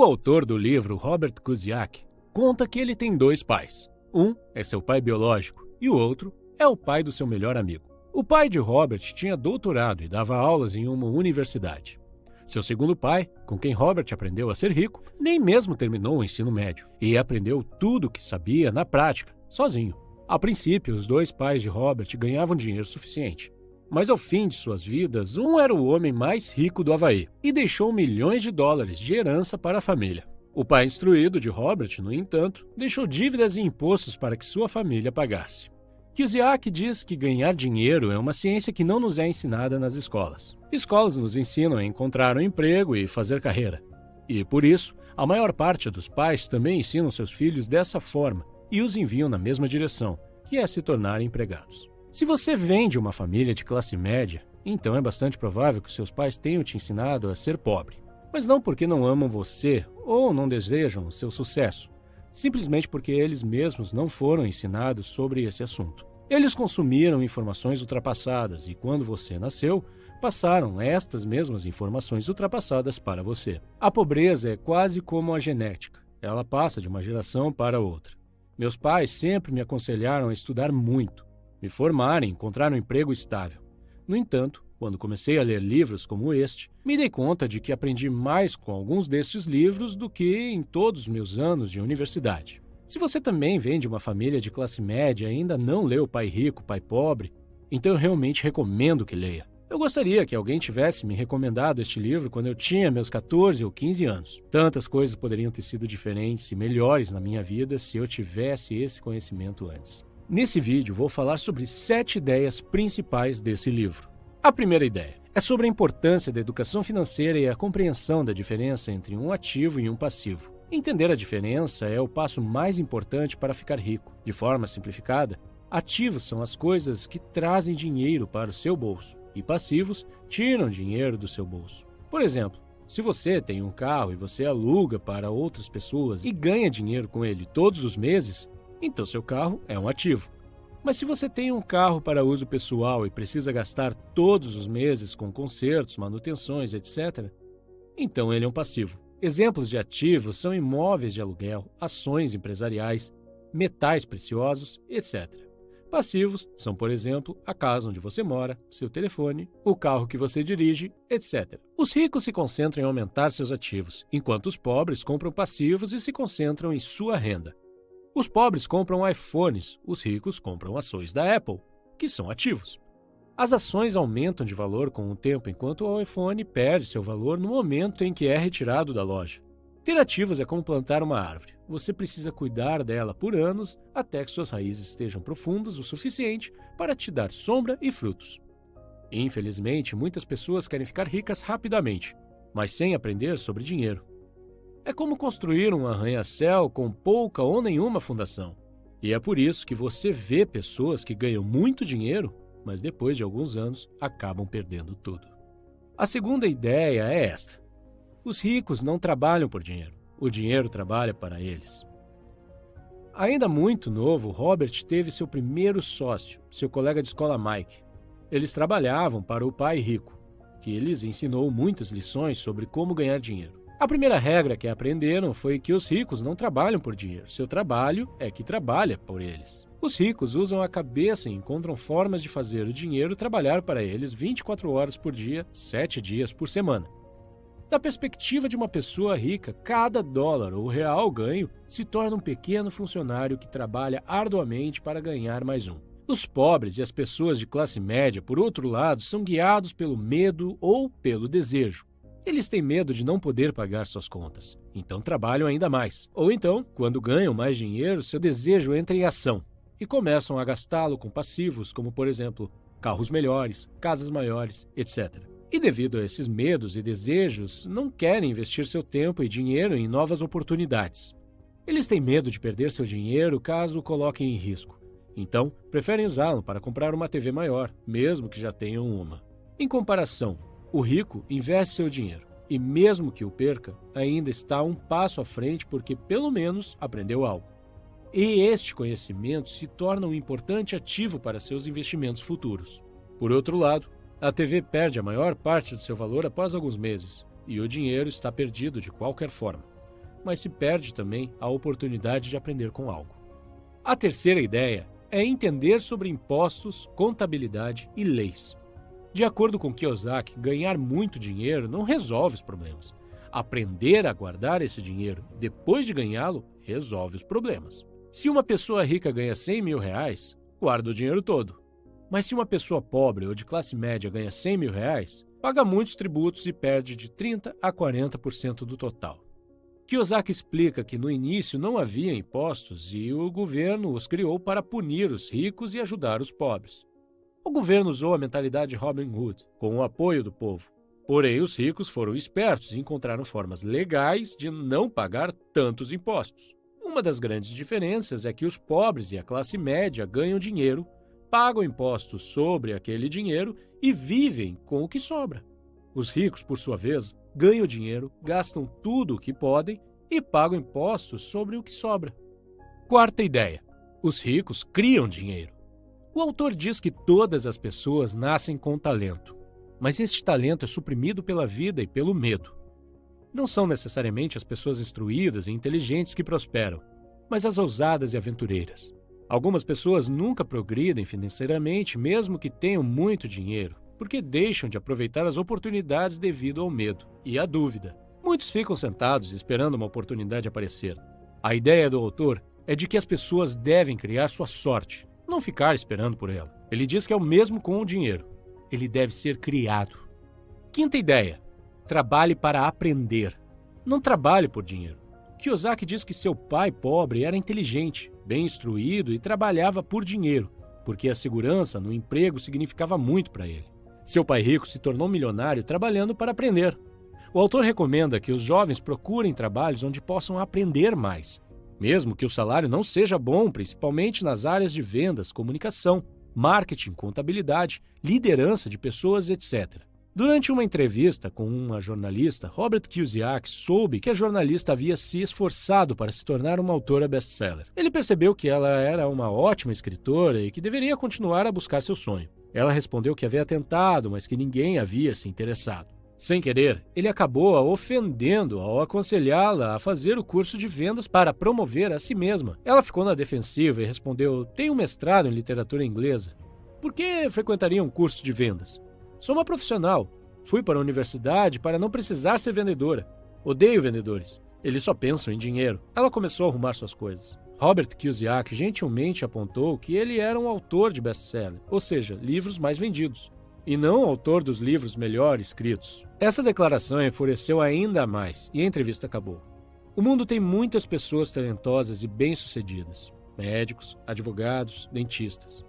O autor do livro, Robert Kuzniak, conta que ele tem dois pais. Um é seu pai biológico e o outro é o pai do seu melhor amigo. O pai de Robert tinha doutorado e dava aulas em uma universidade. Seu segundo pai, com quem Robert aprendeu a ser rico, nem mesmo terminou o ensino médio e aprendeu tudo o que sabia na prática, sozinho. A princípio, os dois pais de Robert ganhavam dinheiro suficiente. Mas ao fim de suas vidas, um era o homem mais rico do Havaí e deixou milhões de dólares de herança para a família. O pai instruído de Robert, no entanto, deixou dívidas e impostos para que sua família pagasse. Kuzniak diz que ganhar dinheiro é uma ciência que não nos é ensinada nas escolas. Escolas nos ensinam a encontrar um emprego e fazer carreira. E, por isso, a maior parte dos pais também ensinam seus filhos dessa forma e os enviam na mesma direção, que é se tornarem empregados. Se você vem de uma família de classe média, então é bastante provável que seus pais tenham te ensinado a ser pobre. Mas não porque não amam você ou não desejam o seu sucesso, simplesmente porque eles mesmos não foram ensinados sobre esse assunto. Eles consumiram informações ultrapassadas e, quando você nasceu, passaram estas mesmas informações ultrapassadas para você. A pobreza é quase como a genética. Ela passa de uma geração para outra. Meus pais sempre me aconselharam a estudar muito, me formar e encontrar um emprego estável. No entanto, quando comecei a ler livros como este, me dei conta de que aprendi mais com alguns destes livros do que em todos os meus anos de universidade. Se você também vem de uma família de classe média e ainda não leu Pai Rico, Pai Pobre, então eu realmente recomendo que leia. Eu gostaria que alguém tivesse me recomendado este livro quando eu tinha meus 14 ou 15 anos. Tantas coisas poderiam ter sido diferentes e melhores na minha vida se eu tivesse esse conhecimento antes. Nesse vídeo, vou falar sobre 7 ideias principais desse livro. A primeira ideia é sobre a importância da educação financeira e a compreensão da diferença entre um ativo e um passivo. Entender a diferença é o passo mais importante para ficar rico. De forma simplificada, ativos são as coisas que trazem dinheiro para o seu bolso e passivos tiram dinheiro do seu bolso. Por exemplo, se você tem um carro e você aluga para outras pessoas e ganha dinheiro com ele todos os meses, então seu carro é um ativo. Mas se você tem um carro para uso pessoal e precisa gastar todos os meses com consertos, manutenções, etc., então ele é um passivo. Exemplos de ativos são imóveis de aluguel, ações empresariais, metais preciosos, etc. Passivos são, por exemplo, a casa onde você mora, seu telefone, o carro que você dirige, etc. Os ricos se concentram em aumentar seus ativos, enquanto os pobres compram passivos e se concentram em sua renda. Os pobres compram iPhones, os ricos compram ações da Apple, que são ativos. As ações aumentam de valor com o tempo, enquanto o iPhone perde seu valor no momento em que é retirado da loja. Ter ativos é como plantar uma árvore. Você precisa cuidar dela por anos até que suas raízes estejam profundas o suficiente para te dar sombra e frutos. Infelizmente, muitas pessoas querem ficar ricas rapidamente, mas sem aprender sobre dinheiro. É como construir um arranha-céu com pouca ou nenhuma fundação. E é por isso que você vê pessoas que ganham muito dinheiro, mas depois de alguns anos acabam perdendo tudo. A segunda ideia é esta: os ricos não trabalham por dinheiro, o dinheiro trabalha para eles. Ainda muito novo, Robert teve seu primeiro sócio, seu colega de escola Mike. Eles trabalhavam para o pai rico, que lhes ensinou muitas lições sobre como ganhar dinheiro. A primeira regra que aprenderam foi que os ricos não trabalham por dinheiro, seu trabalho é que trabalha por eles. Os ricos usam a cabeça e encontram formas de fazer o dinheiro trabalhar para eles 24 horas por dia, 7 dias por semana. Da perspectiva de uma pessoa rica, cada dólar ou real ganho se torna um pequeno funcionário que trabalha arduamente para ganhar mais um. Os pobres e as pessoas de classe média, por outro lado, são guiados pelo medo ou pelo desejo. Eles têm medo de não poder pagar suas contas, então trabalham ainda mais. Ou então, quando ganham mais dinheiro, seu desejo entra em ação e começam a gastá-lo com passivos, como por exemplo, carros melhores, casas maiores, etc. E devido a esses medos e desejos, não querem investir seu tempo e dinheiro em novas oportunidades. Eles têm medo de perder seu dinheiro caso o coloquem em risco. Então, preferem usá-lo para comprar uma TV maior, mesmo que já tenham uma. Em comparação, o rico investe seu dinheiro e, mesmo que o perca, ainda está um passo à frente porque, pelo menos, aprendeu algo. E este conhecimento se torna um importante ativo para seus investimentos futuros. Por outro lado, a TV perde a maior parte do seu valor após alguns meses e o dinheiro está perdido de qualquer forma. Mas se perde também a oportunidade de aprender com algo. A terceira ideia é entender sobre impostos, contabilidade e leis. De acordo com Kiyosaki, ganhar muito dinheiro não resolve os problemas. Aprender a guardar esse dinheiro depois de ganhá-lo resolve os problemas. Se uma pessoa rica ganha 100 mil reais, guarda o dinheiro todo. Mas se uma pessoa pobre ou de classe média ganha 100 mil reais, paga muitos tributos e perde de 30% a 40% do total. Kiyosaki explica que no início não havia impostos e o governo os criou para punir os ricos e ajudar os pobres. O governo usou a mentalidade Robin Hood, com o apoio do povo. Porém, os ricos foram espertos e encontraram formas legais de não pagar tantos impostos. Uma das grandes diferenças é que os pobres e a classe média ganham dinheiro, pagam impostos sobre aquele dinheiro e vivem com o que sobra. Os ricos, por sua vez, ganham dinheiro, gastam tudo o que podem e pagam impostos sobre o que sobra. Quarta ideia: os ricos criam dinheiro. O autor diz que todas as pessoas nascem com talento, mas este talento é suprimido pela vida e pelo medo. Não são necessariamente as pessoas instruídas e inteligentes que prosperam, mas as ousadas e aventureiras. Algumas pessoas nunca progridem financeiramente, mesmo que tenham muito dinheiro, porque deixam de aproveitar as oportunidades devido ao medo e à dúvida. Muitos ficam sentados esperando uma oportunidade aparecer. A ideia do autor é de que as pessoas devem criar sua sorte, não ficar esperando por ela. Ele diz que é o mesmo com o dinheiro. Ele deve ser criado. Quinta ideia: trabalhe para aprender. Não trabalhe por dinheiro. Kiyosaki diz que seu pai pobre era inteligente, bem instruído e trabalhava por dinheiro, porque a segurança no emprego significava muito para ele. Seu pai rico se tornou milionário trabalhando para aprender. O autor recomenda que os jovens procurem trabalhos onde possam aprender mais, mesmo que o salário não seja bom, principalmente nas áreas de vendas, comunicação, marketing, contabilidade, liderança de pessoas, etc. Durante uma entrevista com uma jornalista, Robert Kiyosaki soube que a jornalista havia se esforçado para se tornar uma autora best-seller. Ele percebeu que ela era uma ótima escritora e que deveria continuar a buscar seu sonho. Ela respondeu que havia tentado, mas que ninguém havia se interessado. Sem querer, ele acabou a ofendendo ao aconselhá-la a fazer o curso de vendas para promover a si mesma. Ela ficou na defensiva e respondeu: tenho um mestrado em literatura inglesa. Por que frequentaria um curso de vendas? Sou uma profissional. Fui para a universidade para não precisar ser vendedora. Odeio vendedores. Eles só pensam em dinheiro. Ela começou a arrumar suas coisas. Robert Kiyosaki gentilmente apontou que ele era um autor de best-seller, ou seja, livros mais vendidos, e não autor dos livros melhor escritos. Essa declaração enfureceu ainda mais e a entrevista acabou. O mundo tem muitas pessoas talentosas e bem-sucedidas, médicos, advogados, dentistas.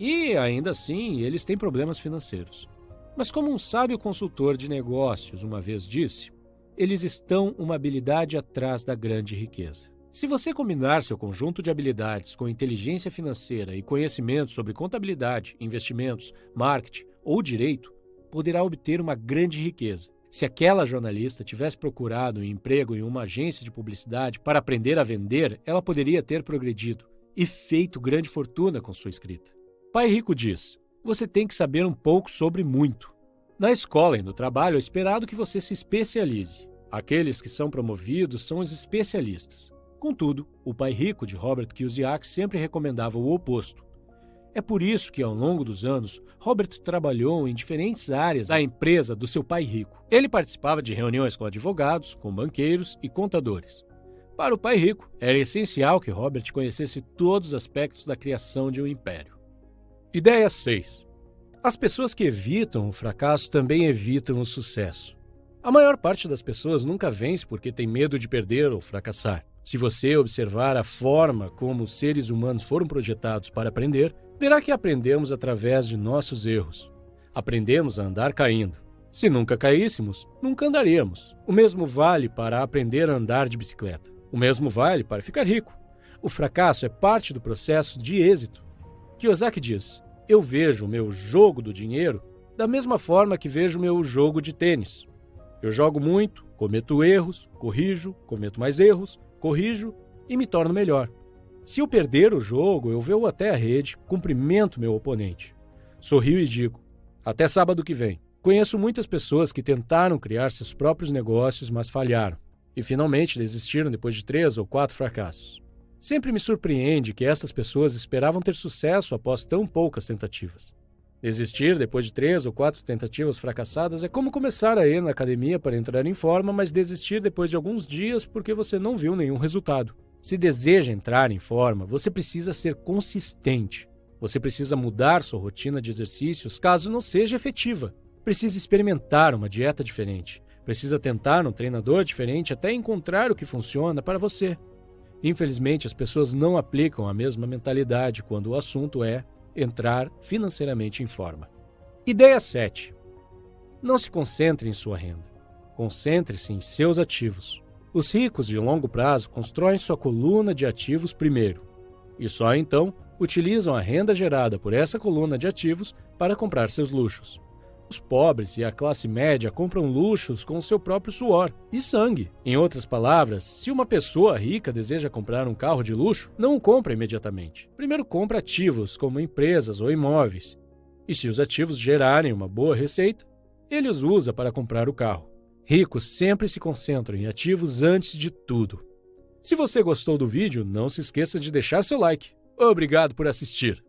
E, ainda assim, eles têm problemas financeiros. Mas como um sábio consultor de negócios uma vez disse, eles estão uma habilidade atrás da grande riqueza. Se você combinar seu conjunto de habilidades com inteligência financeira e conhecimento sobre contabilidade, investimentos, marketing ou direito, poderá obter uma grande riqueza. Se aquela jornalista tivesse procurado um emprego em uma agência de publicidade para aprender a vender, ela poderia ter progredido e feito grande fortuna com sua escrita. Pai Rico diz: você tem que saber um pouco sobre muito. Na escola e no trabalho é esperado que você se especialize. Aqueles que são promovidos são os especialistas. Contudo, o Pai Rico de Robert Kiyosaki sempre recomendava o oposto. É por isso que, ao longo dos anos, Robert trabalhou em diferentes áreas da empresa do seu pai rico. Ele participava de reuniões com advogados, com banqueiros e contadores. Para o Pai Rico, era essencial que Robert conhecesse todos os aspectos da criação de um império. Ideia 6. As pessoas que evitam o fracasso também evitam o sucesso. A maior parte das pessoas nunca vence porque tem medo de perder ou fracassar. Se você observar a forma como os seres humanos foram projetados para aprender, verá que aprendemos através de nossos erros. Aprendemos a andar caindo. Se nunca caíssemos, nunca andaríamos. O mesmo vale para aprender a andar de bicicleta. O mesmo vale para ficar rico. O fracasso é parte do processo de êxito. Kiyosaki diz: eu vejo o meu jogo do dinheiro da mesma forma que vejo o meu jogo de tênis. Eu jogo muito, cometo erros, corrijo, cometo mais erros, corrijo e me torno melhor. Se eu perder o jogo, eu vou até a rede, cumprimento meu oponente. Sorrio e digo: até sábado que vem. Conheço muitas pessoas que tentaram criar seus próprios negócios, mas falharam. E finalmente desistiram depois de 3 ou 4 fracassos. Sempre me surpreende que essas pessoas esperavam ter sucesso após tão poucas tentativas. Desistir depois de 3 ou 4 tentativas fracassadas é como começar a ir na academia para entrar em forma, mas desistir depois de alguns dias porque você não viu nenhum resultado. Se deseja entrar em forma, você precisa ser consistente. Você precisa mudar sua rotina de exercícios caso não seja efetiva. Precisa experimentar uma dieta diferente. Precisa tentar um treinador diferente até encontrar o que funciona para você. Infelizmente, as pessoas não aplicam a mesma mentalidade quando o assunto é entrar financeiramente em forma. Ideia 7. Não se concentre em sua renda. Concentre-se em seus ativos. Os ricos de longo prazo constroem sua coluna de ativos primeiro. E só então utilizam a renda gerada por essa coluna de ativos para comprar seus luxos. Os pobres e a classe média compram luxos com o seu próprio suor e sangue. Em outras palavras, se uma pessoa rica deseja comprar um carro de luxo, não o compra imediatamente. Primeiro compra ativos, como empresas ou imóveis. E se os ativos gerarem uma boa receita, ele os usa para comprar o carro. Ricos sempre se concentram em ativos antes de tudo. Se você gostou do vídeo, não se esqueça de deixar seu like. Obrigado por assistir.